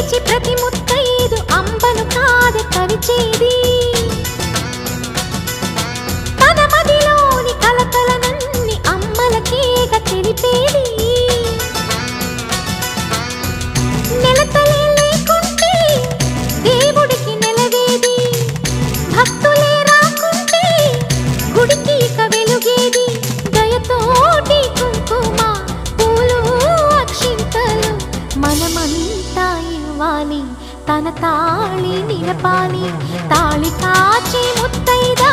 లేచి ప్రతి ముత్తైదు అంబను కాద కవిచేది తన మదిలోని కలకలనన్ని అమ్మలకేగ తెలిపేది నెలతలే లేకుంటే దేవుడికి నెలవేది భక్తులే రాకుంటే గుడికి ఇక వెలుగేది దయతోటి కుంకుమ పూలు అక్షింతలు మనమంతా ఇవ్వాలి తన తాళి నిలపాలి తాళి కాచి ముత్తైదా